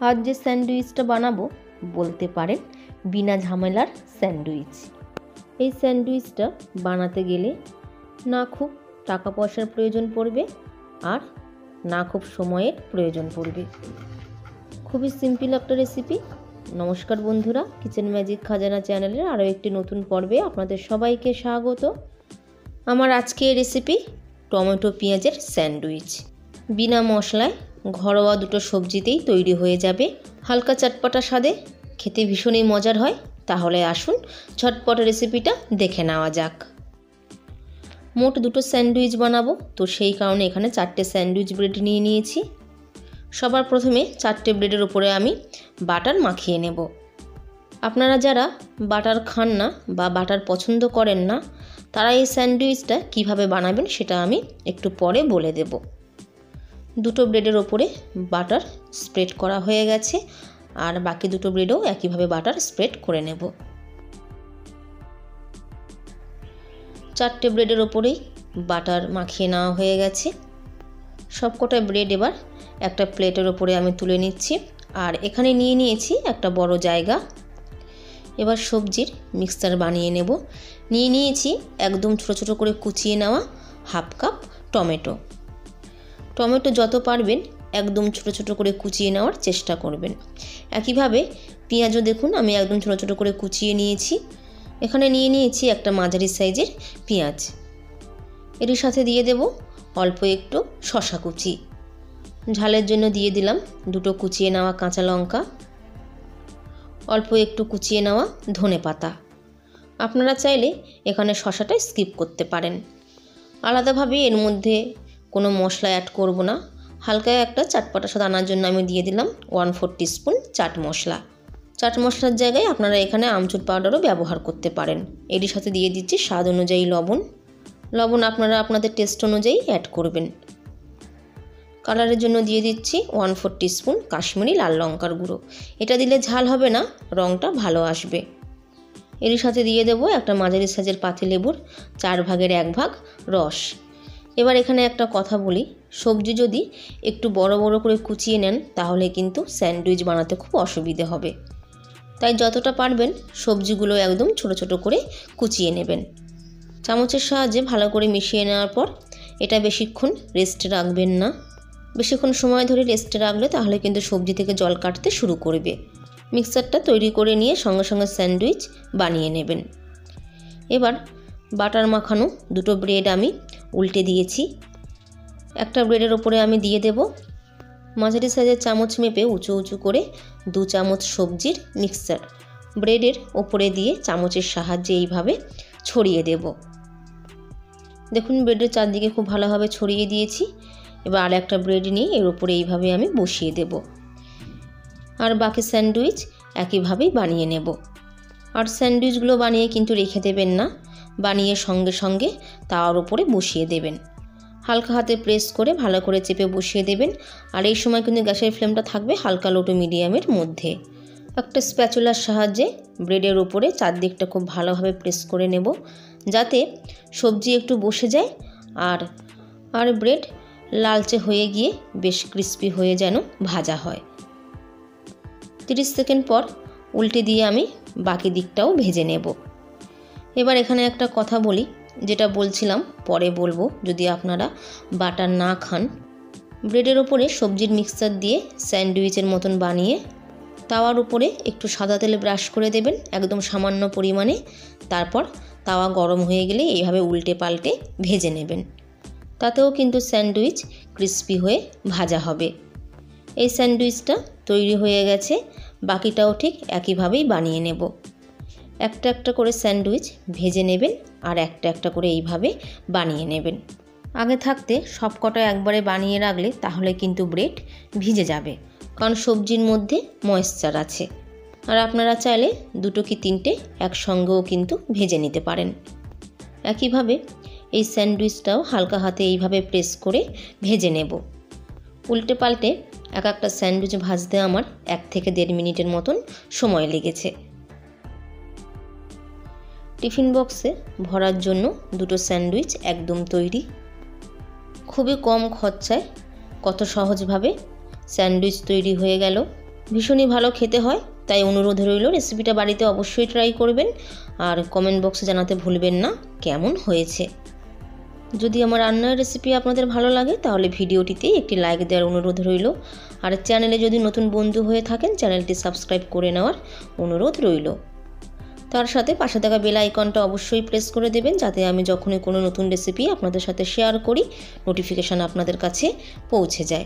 আজ যে স্যান্ডউইচটা বানাবো বলতে পারেন বিনা ঝামেলার স্যান্ডউইচ। এই স্যান্ডউইচটা বানাতে গেলে না খুব টাকা পয়সার প্রয়োজন পড়বে আর না খুব সময়ের প্রয়োজন পড়বে। খুবই সিম্পল একটা রেসিপি। নমস্কার বন্ধুরা, কিচেন ম্যাজিক খাজানা চ্যানেলের আরও একটি নতুন পর্বে আপনাদের সবাইকে স্বাগত। আমার আজকের রেসিপি টমেটো পেঁয়াজের স্যান্ডউইচ। বিনা মশলায় ঘরোয়া দুটো সবজিতেই তৈরি হয়ে যাবে। হালকা চটপটা স্বাদে, খেতে ভীষণই মজার হয়। তাহলে আসুন ঝটপট রেসিপিটা দেখে নেওয়া যাক। মোট দুটো স্যান্ডউইচ বানাবো, তো সেই কারণে এখানে 4টে স্যান্ডউইচ ব্রেড নিয়ে নিয়েছি। সবার প্রথমে 4টে ব্রেডের উপরে আমি বাটার মাখিয়ে নেব। আপনারা যারা বাটার খান না বা বাটার পছন্দ করেন না, তারা এই স্যান্ডউইচটা কিভাবে বানাবেন সেটা আমি একটু পরে বলে দেব। দুটো ব্রেডের ওপরে বাটার স্প্রেড করা হয়ে গেছে, আর বাকি দুটো ব্রেডও একইভাবে বাটার স্প্রেড করে নেব। 4টে ব্রেডের ওপরেই বাটার মাখিয়ে নেওয়া হয়ে গেছে। সবকটা ব্রেড এবার একটা প্লেটের ওপরে আমি তুলে নিচ্ছি, আর এখানে নিয়ে নিয়েছি একটা বড় জায়গা। এবার সবজির মিক্সচার বানিয়ে নেব। নিয়ে নিয়েছি একদম ছোটো ছোটো করে কুচিয়ে নেওয়া হাফ কাপ টমেটো। টমেটো যত পারবেন একদম ছোটো ছোটো করে কুচিয়ে নেওয়ার চেষ্টা করবেন। একইভাবে পেঁয়াজও দেখুন আমি একদম ছোটো ছোটো করে কুচিয়ে নিয়েছি। এখানে নিয়ে নিয়েছি একটা মাঝারি সাইজের পেঁয়াজ। এর সাথে দিয়ে দেব অল্প একটু শসা কুচি। ঝালের জন্য দিয়ে দিলাম দুটো কুচিয়ে নেওয়া কাঁচা লঙ্কা, অল্প একটু কুচিয়ে নেওয়া ধনেপাতা। আপনারা চাইলে এখানে শসাটা স্কিপ করতে পারেন। আলাদাভাবে এর মধ্যে কোনো মশলা অ্যাড করব না। হালকা একটা চাটপাটা স্বাদ আনার জন্য আমি দিয়ে দিলাম 1/4 টিস্পুন চাট মশলা। চাট মশলার জায়গায় আপনারা এখানে আমচুর পাউডারও ব্যবহার করতে পারেন। এর সাথে দিয়ে দিচ্ছি স্বাদ অনুযায়ী লবণ আপনারা আপনাদের টেস্ট অনুযায়ী অ্যাড করবেন। কালারের জন্য দিয়ে দিচ্ছি 1/4 টিস্পুন কাশ্মীরি লাল লঙ্কার গুঁড়ো। এটা দিলে ঝাল হবে না, রঙটা ভালো আসবে। এর সাথে দিয়ে দেব একটা মাঝারি সাইজের পাতিলেবুর 4 ভাগের 1 ভাগ রস। এবার এখানে একটা কথা বলি, সবজি যদি একটু বড় বড় করে কুচিয়ে নেন তাহলে কিন্তু স্যান্ডউইচ বানাতে খুব অসুবিধে হবে। তাই যতটা পারবেন সবজিগুলো একদম ছোট ছোট করে কুচিয়ে নেবেন। চামচের সাহায্যে ভালো করে মিশিয়ে নেওয়ার পর এটা বেশিক্ষণ রেস্টে রাখবেন না। বেশিক্ষণ সময় ধরে রেস্টে রাখলে তাহলে কিন্তু সবজি থেকে জল কাটতে শুরু করবে। মিক্সচারটা তৈরি করে নিয়ে সঙ্গে সঙ্গে স্যান্ডউইচ বানিয়ে নেবেন। এবার বাটার মাখানো দুটো ব্রেড আমি উল্টে দিয়েছি। একটা ব্রেডের ওপরে আমি দিয়ে দেব মাঝারি সাইজের চামচ মেপে উঁচু উঁচু করে 2 চামচ সবজির মিক্সচার ব্রেডের ওপরে দিয়ে চামচের সাহায্যে এইভাবে ছড়িয়ে দেব। দেখুন ব্রেডের চারদিকে খুব ভালোভাবে ছড়িয়ে দিয়েছি। এবার আর একটা ব্রেড নিয়ে এর উপরে এইভাবে আমি বসিয়ে দেব, আর বাকি স্যান্ডউইচ একইভাবেই বানিয়ে নেব। আর স্যান্ডউইচগুলো বানিয়ে কিন্তু রেখে দেবেন না, বানিয়ে সঙ্গে সঙ্গে তাওয়ার উপরে বসিয়ে দেবেন। হালকা হাতে প্রেস করে ভালো করে চেপে বসিয়ে দেবেন। আর এই সময় কিন্তু গ্যাসের ফ্লেমটা থাকবে হালকা লো টু মিডিয়ামের মধ্যে। একটা স্প্যাচুলার সাহায্যে ব্রেডের উপরে চারদিকটা খুব ভালোভাবে প্রেস করে নেব, যাতে সবজি একটু বসে যায় আর ব্রেড লালচে হয়ে গিয়ে বেশ ক্রিস্পি হয়ে যেন ভাজা হয়। 30 সেকেন্ড পর উল্টে দিয়ে আমি বাকি দিকটাও ভেজে নেব। এবার এখানে একটা কথা বলি, যেটা বলছিলাম পরে বলবো। যদি আপনারা বাটার না খান, ব্রেডের ওপরে সবজির মিক্সচার দিয়ে স্যান্ডউইচের মতন বানিয়ে তাওয়ার উপরে একটু সাদা তেলে ব্রাশ করে দেবেন একদম সামান্য পরিমাণে। তারপর তাওয়া গরম হয়ে গেলে এইভাবে উল্টে পাল্টে ভেজে নেবেন। তাতেও কিন্তু স্যান্ডউইচ ক্রিস্পি হয়ে ভাজা হবে। এই স্যান্ডউইচটা তৈরি হয়ে গেছে। বাকিটাও ঠিক একইভাবেই বানিয়ে নেব। একটা একটা করে স্যান্ডউইচ ভেজে নেবেন আর একটা একটা করে এইভাবে বানিয়ে নেবেন। আগে থাকতে সবকটা একবারে বানিয়ে রাখলে তাহলে কিন্তু ব্রেড ভিজে যাবে, কারণ সবজির মধ্যে ময়েশ্চার আছে। আর আপনারা চাইলে 2 কি 3টে একসঙ্গেও কিন্তু ভেজে নিতে পারেন। একইভাবে এই স্যান্ডউইচটাও হালকা হাতে এইভাবে প্রেস করে ভেজে নেব। উল্টে পাল্টে এক একটা স্যান্ডউইচ ভাজতে আমার 1 থেকে 1.5 মিনিটের মতন সময় লেগেছে। টিফিন বক্সে ভরার জন্য দুটো স্যান্ডউইচ একদম তৈরি। খুবই কম খরচায় কত সহজভাবে স্যান্ডউইচ তৈরি হয়ে গেল। ভীষণই ভালো খেতে হয়। তাই অনুরোধ রইল রেসিপিটা বাড়িতে অবশ্যই ট্রাই করবেন আর কমেন্ট বক্সে জানাতে ভুলবেন না কেমন হয়েছে। যদি আমার রান্নার রেসিপি আপনাদের ভালো লাগে তাহলে ভিডিওটিতে একটি লাইক দেওয়ার অনুরোধ রইল। আর চ্যানেলে যদি নতুন বন্ধু হয়ে থাকেন চ্যানেলটি সাবস্ক্রাইব করে নেওয়ার অনুরোধ রইল। তার সাথে পাশে থাকা বেল আইকনটা অবশ্যই প্রেস করে দেবেন, যাতে আমি যখনই কোনো নতুন রেসিপি আপনাদের সাথে শেয়ার করি নোটিফিকেশান আপনাদের কাছে পৌঁছে যায়।